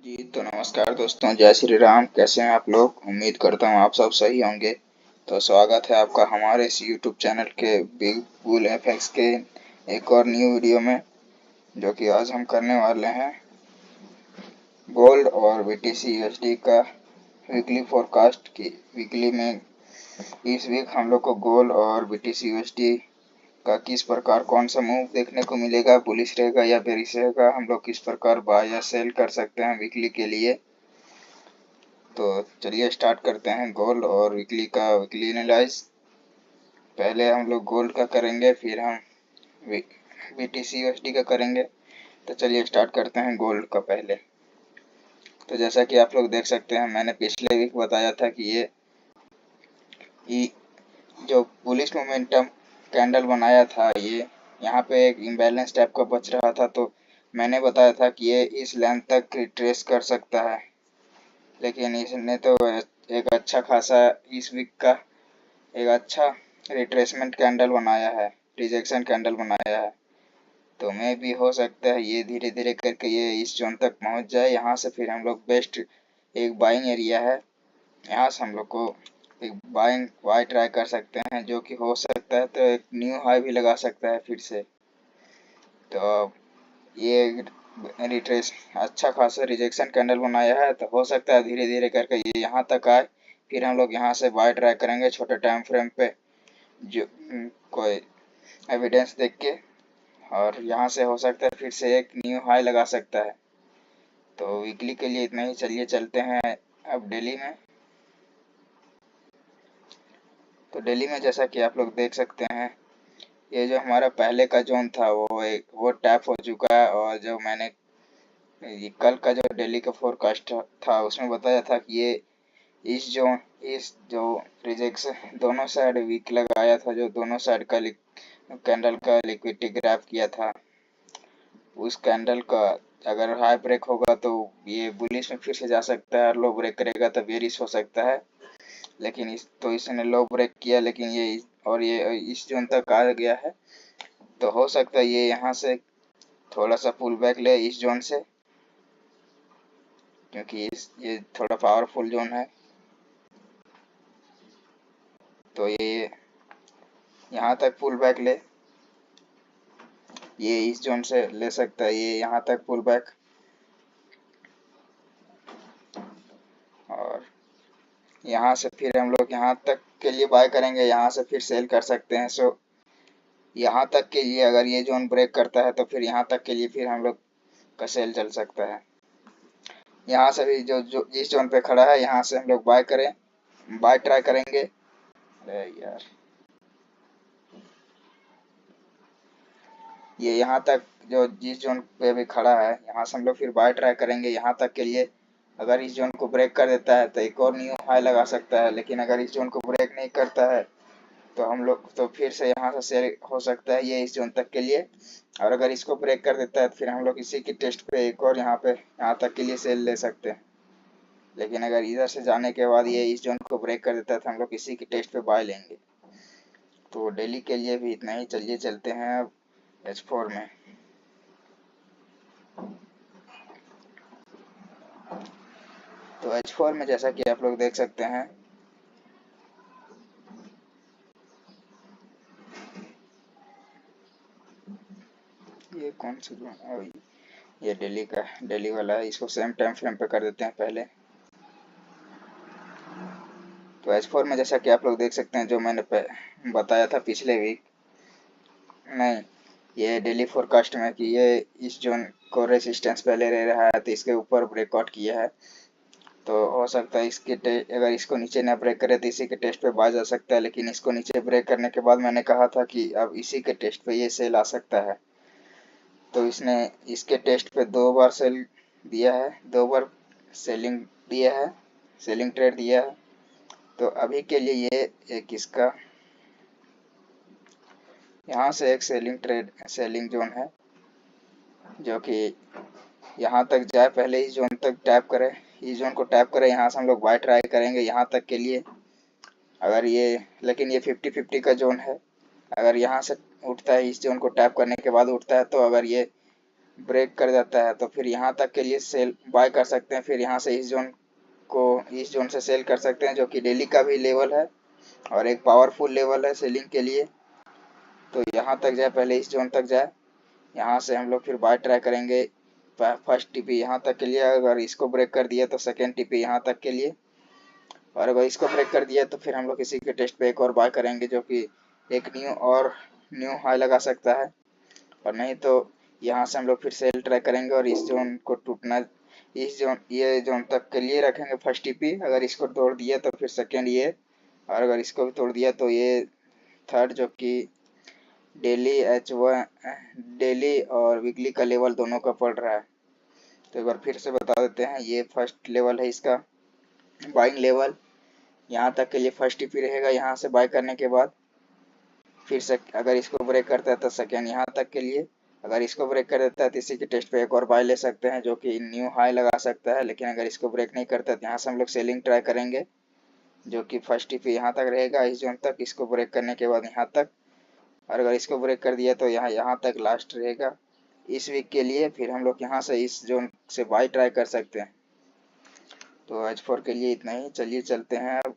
जी तो नमस्कार दोस्तों, जय श्री राम। कैसे हैं आप लोग? उम्मीद करता हूँ आप सब सही होंगे। तो स्वागत है आपका हमारे इस YouTube चैनल के बिग बुल एफएक्स के एक और न्यू वीडियो में, जो कि आज हम करने वाले हैं गोल्ड और BTC USD का वीकली फोरकास्ट की। वीकली में इस वीक हम लोग को गोल्ड और BTC USD का किस प्रकार कौन सा मूव देखने को मिलेगा, बुलिश रहेगा या बेरिश रहेगा, हम लोग किस प्रकार बाय या सेल कर सकते हैं वीकली के लिए। तो चलिए स्टार्ट करते हैं गोल्ड और वीकली एनालाइज। पहले हम लोग गोल्ड का करेंगे, फिर हम BTC USD का करेंगे। तो चलिए स्टार्ट करते हैं गोल्ड का पहले। तो जैसा कि आप लोग देख सकते हैं, मैंने पिछले वीक बताया था कि ये जो बुलिश मोमेंटम कैंडल बनाया था, ये यहाँ पे एक इम्बैलेंस टाइप का बच रहा था। तो मैंने बताया था कि ये इस लेंथ तक रिट्रेस कर सकता है, लेकिन इसने तो एक अच्छा खासा इस वीक का एक अच्छा रिट्रेसमेंट कैंडल बनाया है, रिजेक्शन कैंडल बनाया है। तो मे भी हो सकता है ये धीरे धीरे करके ये इस जोन तक पहुंच जाए। यहाँ से फिर हम लोग बेस्ट एक बाइंग एरिया है, यहाँ से हम लोग को एक बाइंग बाय ट्राई कर सकते हैं, जो कि हो सकता है तो एक न्यू हाई भी लगा सकता है फिर से। तो ये रिट्रेस अच्छा खासा रिजेक्शन कैंडल बनाया है, तो हो सकता है धीरे धीरे करके ये यहाँ तक आए। फिर हम लोग यहाँ से बाय ट्राई करेंगे छोटे टाइम फ्रेम पे, जो कोई एविडेंस देख के, और यहाँ से हो सकता है फिर से एक न्यू हाई लगा सकता है। तो वीकली के लिए इतना ही। चलिए चलते हैं अब डेली में। तो डेली में जैसा कि आप लोग देख सकते हैं, ये जो हमारा पहले का जोन था वो टैप हो चुका है। और जो मैंने ये कल का जो डेली का फोरकास्ट था उसमें बताया था कि ये इस जो रिजेक्शन दोनों साइड वीक लगाया था, जो दोनों साइड का कैंडल का लिक्विडिटी ग्रैब किया था, उस कैंडल का अगर हाई ब्रेक होगा तो ये बुलिश में फिर से जा सकता है, और लो ब्रेक करेगा तो बेरिश हो सकता है। लेकिन इसने लो ब्रेक किया, लेकिन ये इस जोन तक आ गया है। तो हो सकता है ये यहाँ से थोड़ा सा पुल बैक ले इस जोन से, क्योंकि ये थोड़ा पावरफुल जोन है। तो ये यहाँ तक पुल बैक ले, ये इस जोन से ले सकता है, ये यहाँ तक पुल बैक, और यहाँ से फिर हम लोग यहाँ तक के लिए बाय करेंगे, यहाँ से फिर सेल कर सकते हैं। सो यहाँ तक के लिए अगर ये जोन ब्रेक करता है तो फिर यहाँ तक के लिए फिर हम लोग का सेल चल सकता है। यहाँ से भी जो जिस जोन पे खड़ा है, यहाँ से हम लोग बाय ट्राई करेंगे। अरे यार, ये यहाँ तक जो जिस जोन पे भी खड़ा है, यहाँ से हम लोग फिर बाय ट्राई करेंगे यहाँ तक के लिए। अगर इस जोन को ब्रेक कर देता है तो एक और न्यू हाई लगा सकता है, लेकिन अगर इस जोन को ब्रेक नहीं करता है तो हम लोग तो फिर से यहाँ से सेल हो सकता है ये इस जोन तक के लिए। और अगर इसको ब्रेक कर देता है तो फिर हम लोग इसी की टेस्ट पे एक और यहाँ तक के लिए सेल ले सकते हैं। लेकिन अगर इधर से जाने के बाद ये इस जोन को ब्रेक कर देता है तो हम लोग इसी की टेस्ट पे बाय लेंगे। तो डेली के लिए भी इतना ही। चलिए चलते हैं अब H4 में। तो H4 में जैसा कि आप लोग देख सकते हैं, ये कौन सा जोन है? ये डेली वाला है। इसको सेम टाइम फ्रेम पे कर देते हैं पहले। तो H4 में जैसा कि आप लोग देख सकते हैं, जो मैंने बताया था पिछले वीक नहीं, ये डेली फोरकास्ट में कि ये इस जोन को रेसिस्टेंस पहले रह रहा है, तो इसके ऊपर ब्रेकआउट किया है। तो हो सकता है अगर इसको नीचे ना ब्रेक करे तो इसी के टेस्ट पे बाय जा सकता है। लेकिन इसको नीचे ब्रेक करने के बाद मैंने कहा था कि अब इसी के टेस्ट पे ये सेल आ सकता है। तो इसने इसके टेस्ट पे 2 बार सेल दिया है, 2 बार सेलिंग दिया है, सेलिंग ट्रेड दिया है। तो अभी के लिए ये एक इसका यहाँ से एक सेलिंग जोन है, जो कि यहाँ तक जाए, पहले इस जोन तक टैप करे, इस जोन को टैप करे, यहाँ से हम लोग बाय ट्राई करेंगे यहाँ तक के लिए। अगर ये लेकिन ये 50-50 का जोन है। अगर यहाँ से उठता है, इस जोन को टैप करने के बाद उठता है, तो अगर ये ब्रेक कर देता है तो फिर यहाँ तक के लिए सेल बाय कर सकते हैं। फिर यहाँ से इस जोन को इस जोन से सेल कर सकते हैं, जो कि डेली का भी लेवल है और एक पावरफुल लेवल है सेलिंग के लिए। तो यहाँ तक जाए, पहले इस जोन तक जाए, यहाँ से हम लोग फिर बाय ट्राई करेंगे फर्स्ट टीपी यहाँ तक के लिए। अगर इसको ब्रेक कर दिया तो सेकेंड टीपी यहाँ तक के लिए, और अगर इसको ब्रेक कर दिया तो फिर हम लोग इसी के टेस्ट पे एक और बाय करेंगे, जो कि एक न्यू हाई लगा सकता है। और नहीं तो यहाँ से हम लोग फिर सेल ट्राई करेंगे और इस जोन को टूटना, इस जोन ये जोन तक के लिए रखेंगे फर्स्ट टीपी। अगर इसको तोड़ दिया तो फिर सेकेंड ये, और अगर इसको भी तोड़ दिया तो ये थर्ड, जो कि डेली और वीकली का लेवल दोनों का पड़ रहा है। तो एक बार फिर से बता देते हैं, ये फर्स्ट लेवल है इसका बाइंग लेवल, यहाँ तक के लिए फर्स्ट टीपी रहेगा। यहाँ से बाय करने के बाद फिर से अगर इसको ब्रेक करता है तो सेकेंड यहाँ तक के लिए, अगर इसको ब्रेक कर देता है तो इसी के टेस्ट पे एक और बाय ले सकते हैं, जो कि न्यू हाई लगा सकता है। लेकिन अगर इसको ब्रेक नहीं करता तो यहाँ से हम लोग सेलिंग ट्राई करेंगे, जो कि फर्स्ट टीपी यहाँ तक रहेगा, इस जोन तक। इसको ब्रेक करने के बाद यहाँ तक, और अगर इसको ब्रेक कर दिया तो यहाँ तक लास्ट रहेगा इस वीक के लिए। फिर हम लोग यहाँ से इस जोन से बाय ट्राई कर सकते हैं। तो H4 के लिए इतना ही। चलिए चलते हैं अब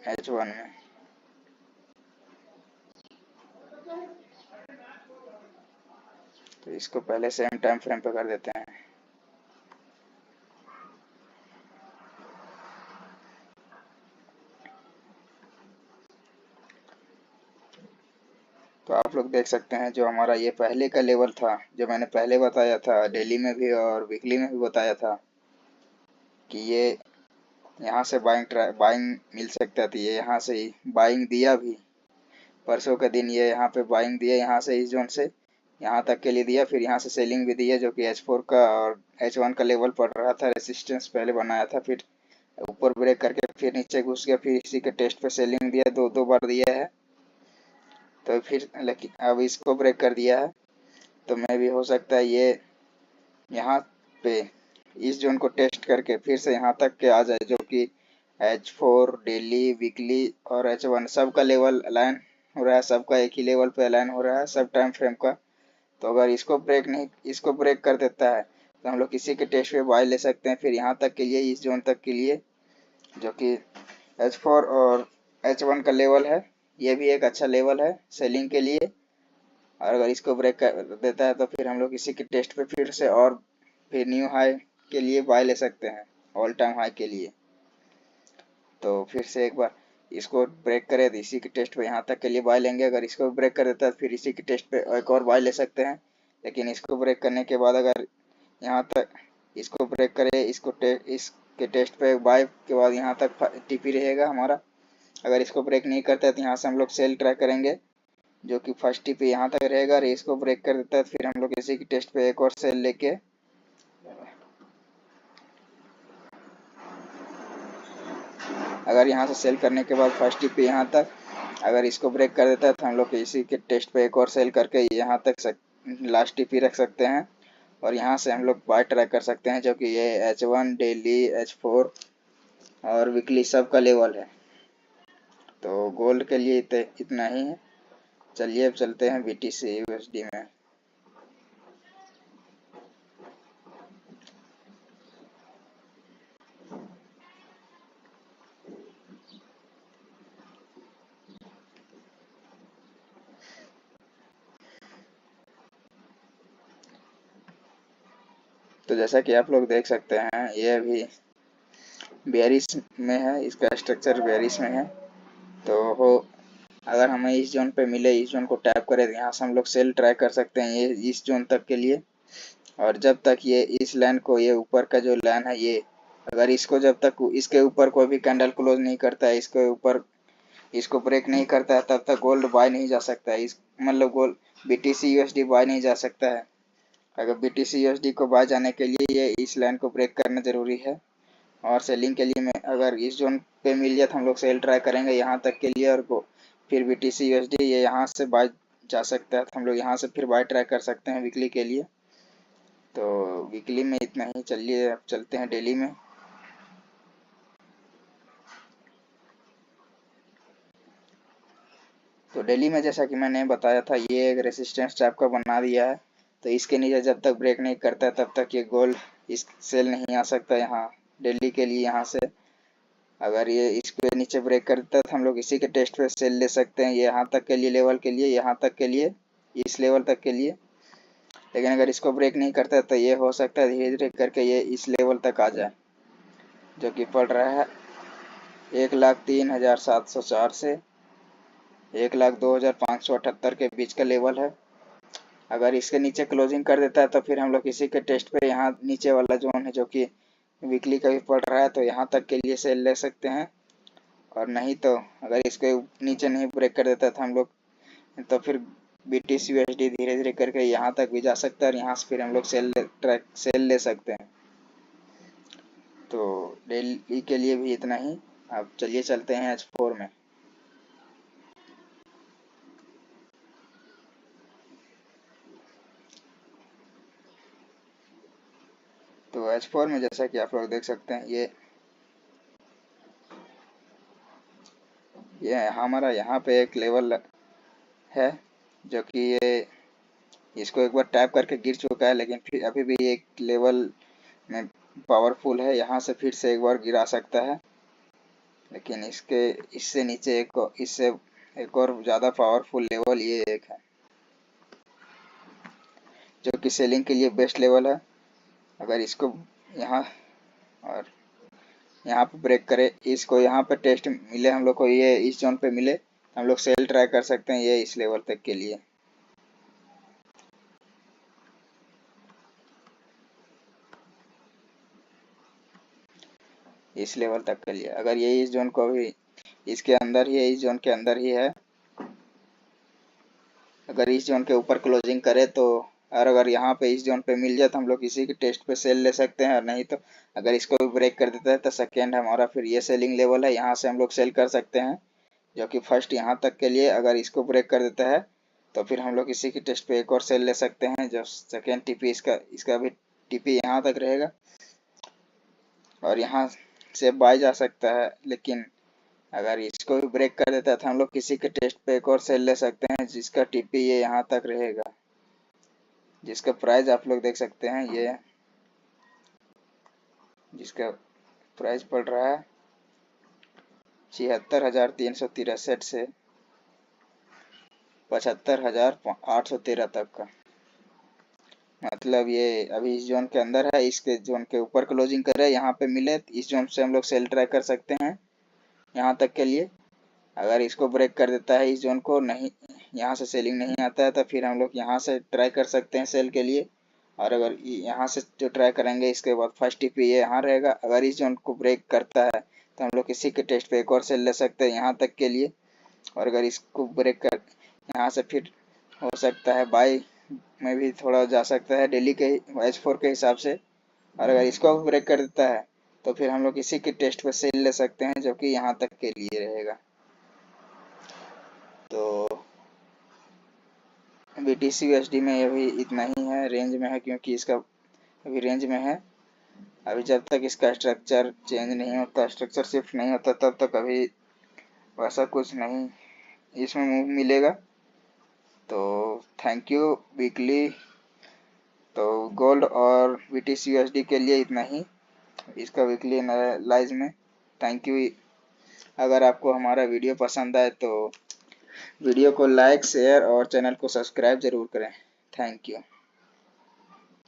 H1 में। तो इसको पहले सेम टाइम फ्रेम पे कर देते हैं। तो आप लोग देख सकते हैं, जो हमारा ये पहले का लेवल था, जो मैंने पहले बताया था, डेली में भी और वीकली में भी बताया था कि ये यहाँ से बाइंग मिल सकता थी। ये यहाँ से ही बाइंग दिया भी, परसों के दिन ये यहाँ पे बाइंग दिया, यहाँ से इस जोन से यहाँ तक के लिए दिया। फिर यहाँ से सेलिंग भी दिया, जो कि H4 का और H1 का लेवल पड़ रहा था, रेसिस्टेंस पहले बनाया था, फिर ऊपर ब्रेक करके फिर नीचे घुस गया, फिर इसी के टेस्ट पे सेलिंग दिया, दो दो बार दिया है। तो फिर लेकिन अब इसको ब्रेक कर दिया है, तो मैं भी हो सकता है ये यहाँ पे इस जोन को टेस्ट करके फिर से यहाँ तक के आ जाए, जो कि H4 डेली वीकली और H1 सब का लेवल अलाइन हो रहा है, सबका एक ही लेवल पे अलाइन हो रहा है, सब टाइम फ्रेम का। तो अगर इसको ब्रेक कर देता है तो हम लोग किसी के टेस्ट पे बाय ले सकते हैं, फिर यहाँ तक के लिए, इस जोन तक के लिए, जो कि H4 और H1 का लेवल है। ये भी एक अच्छा लेवल है सेलिंग के लिए। और अगर इसको ब्रेक कर देता है तो फिर हम लोग इसी के टेस्ट पे फिर से और फिर न्यू हाई के लिए बाय ले सकते हैं, ऑल टाइम हाई के लिए। तो फिर से एक बार इसको ब्रेक करे तो इसी के टेस्ट पे यहाँ तक के लिए बाय लेंगे। अगर इसको ब्रेक कर देता है तो फिर इसी के टेस्ट पे एक और बाय ले सकते हैं। लेकिन इसको ब्रेक करने के बाद अगर यहाँ तक इसको ब्रेक करे, इसके टेस्ट पे बाय के बाद यहाँ तक टीपी रहेगा हमारा। अगर इसको ब्रेक नहीं करता है तो यहाँ से हम लोग सेल ट्राई करेंगे, जो कि फर्स्ट टीपी यहाँ तक रहेगा। और इसको ब्रेक कर देता है तो फिर हम लोग इसी की टेस्ट पे एक और सेल लेके, अगर यहाँ से सेल करने के बाद फर्स्ट टीपी यहाँ तक, अगर इसको ब्रेक कर देता है तो हम लोग इसी के टेस्ट पे एक और सेल करके यहाँ तक लास्ट टीपी रख सकते हैं। और यहाँ से हम लोग बाय ट्राई कर सकते हैं, जो कि ये H1 डेली H4 और वीकली सब का लेवल है। तो गोल्ड के लिए इतना ही है। चलिए अब चलते हैं BTC USD में। तो जैसा कि आप लोग देख सकते हैं, ये अभी बेयरिश में है, इसका स्ट्रक्चर बेयरिश में है। तो हो अगर हमें इस जोन पे मिले, इस जोन को टैप करें, तो यहाँ से हम लोग सेल ट्राई कर सकते हैं ये इस जोन तक के लिए। और जब तक ये इस लाइन को, ये ऊपर का जो लाइन है ये, अगर इसको जब तक इसके ऊपर कोई भी कैंडल क्लोज नहीं करता है, इसके ऊपर इसको ब्रेक नहीं करता है, तब तक गोल्ड बाय नहीं जा सकता है। इस मतलब गोल्ड BTC USD बाय नहीं जा सकता है। अगर BTC USD को बाय जाने के लिए ये इस लाइन को ब्रेक करना जरूरी है। और सेलिंग के लिए मैं अगर इस जोन पे मिल गया तो हम लोग सेल ट्राई करेंगे यहाँ तक के लिए, और फिर BTC USD ये यहाँ से बाय जा सकता है, तो हम लोग यहाँ से फिर बाय ट्राई कर सकते हैं वीकली के लिए। तो वीकली में इतना ही। चलिए अब चलते हैं डेली में। तो डेली में जैसा कि मैंने बताया था, ये एक रेसिस्टेंस टाइप का बना दिया है। तो इसके नीचे जब तक ब्रेक नहीं करता तब तक ये गोल्ड इस सेल नहीं आ सकता यहाँ डेली के लिए। यहाँ से अगर ये इसके नीचे ब्रेक करता है तो हम लोग इसी के टेस्ट पे सेल ले सकते हैं, ये यहाँ तक के लिए लेवल के लिए, यहाँ तक के लिए, इस लेवल तक के लिए। लेकिन अगर इसको ब्रेक नहीं करता तो ये हो सकता है धीरे धीरे करके ये इस लेवल तक आ जाए, जो कि पड़ रहा है 1,03,704 से 1,02,578 के बीच का लेवल है। अगर इसके नीचे क्लोजिंग कर देता है तो फिर हम लोग इसी के टेस्ट पे यहाँ नीचे वाला जोन है जो कि वीकली का भी पड़ रहा है, तो यहाँ तक के लिए सेल ले सकते हैं। और नहीं तो अगर इसके नीचे नहीं ब्रेक कर देता तो हम लोग तो फिर BTC USD धीरे धीरे करके यहाँ तक भी जा सकता है और यहाँ से फिर हम लोग सेल ले सकते हैं। तो डेली के लिए भी इतना ही। अब चलिए चलते हैं H4 में। तो H4 में जैसा कि आप लोग देख सकते हैं ये हमारा यहाँ पे एक लेवल है जो कि ये इसको एक बार टैप करके गिर चुका है, लेकिन फिर अभी भी एक लेवल में पावरफुल है, यहाँ से फिर से एक बार गिरा सकता है। लेकिन इससे नीचे इससे एक और ज़्यादा पावरफुल लेवल ये एक है जो कि सेलिंग के लिए बेस्ट लेवल है। अगर इसको यहाँ और यहाँ पे ब्रेक करे, इसको यहाँ पे टेस्ट मिले हम लोग को, ये इस जोन पे मिले, हम लोग सेल ट्राई कर सकते हैं ये इस लेवल तक के लिए। इस लेवल तक के लिए अगर ये इस जोन को भी इसके अंदर ही है, इस जोन के अंदर ही है, अगर इस जोन के ऊपर क्लोजिंग करे तो, और अगर यहाँ पे इस जोन पे मिल जाए तो हम लोग इसी के टेस्ट पे सेल ले सकते हैं। और नहीं तो अगर इसको भी ब्रेक कर देता है तो सेकेंड हमारा फिर ये सेलिंग लेवल है, यहाँ से हम लोग सेल कर सकते हैं, जो कि फर्स्ट यहाँ तक के लिए। अगर इसको ब्रेक कर देता है तो फिर हम लोग इसी के टेस्ट पे एक और सेल ले सकते हैं, जो सेकेंड TP इसका भी TP यहाँ तक रहेगा और यहाँ से बाय जा सकता है। लेकिन अगर इसको भी ब्रेक कर देता है तो हम लोग किसी के टेस्ट पे एक और सेल ले सकते हैं, जिसका TP ये यहाँ तक रहेगा, जिसका प्राइस आप लोग देख सकते हैं, ये जिसका प्राइस पड़ रहा है 76,363 से 75,813 तक का। मतलब ये अभी इस जोन के अंदर है, इसके जोन के ऊपर क्लोजिंग करे, यहाँ पे मिले इस जोन से हम लोग सेल ट्राई कर सकते हैं यहाँ तक के लिए। अगर इसको ब्रेक कर देता है इस जोन को, नहीं यहाँ से सेलिंग नहीं आता है तो फिर हम लोग यहाँ से ट्राई कर सकते हैं सेल के लिए। और अगर यहाँ से जो ट्राई करेंगे इसके बाद फर्स्ट TP ये यहाँ रहेगा। अगर इस जोन को ब्रेक करता है तो हम लोग इसी के टेस्ट पे एक और सेल ले सकते हैं यहाँ तक के लिए। और अगर इसको ब्रेक कर यहाँ से फिर हो सकता है बाय में भी थोड़ा जा सकता है डेली के H4 के हिसाब से। और अगर इसको ब्रेक कर देता है तो फिर हम लोग इसी के टेस्ट पे सेल ले सकते हैं, जो कि यहाँ तक के लिए रहेगा। तो BTC USD में ये भी इतना ही है, रेंज में है, क्योंकि इसका अभी रेंज में है। अभी जब तक इसका स्ट्रक्चर चेंज नहीं होता, स्ट्रक्चर शिफ्ट नहीं होता, तब तक अभी वैसा कुछ नहीं इसमें मूव मिलेगा। तो थैंक यू वीकली। तो गोल्ड और BTC USD के लिए इतना ही इसका वीकली एनालाइज में। Thank you. अगर आपको हमारा वीडियो पसंद आए तो वीडियो को लाइक, शेयर और चैनल को सब्सक्राइब जरूर करें। Thank you.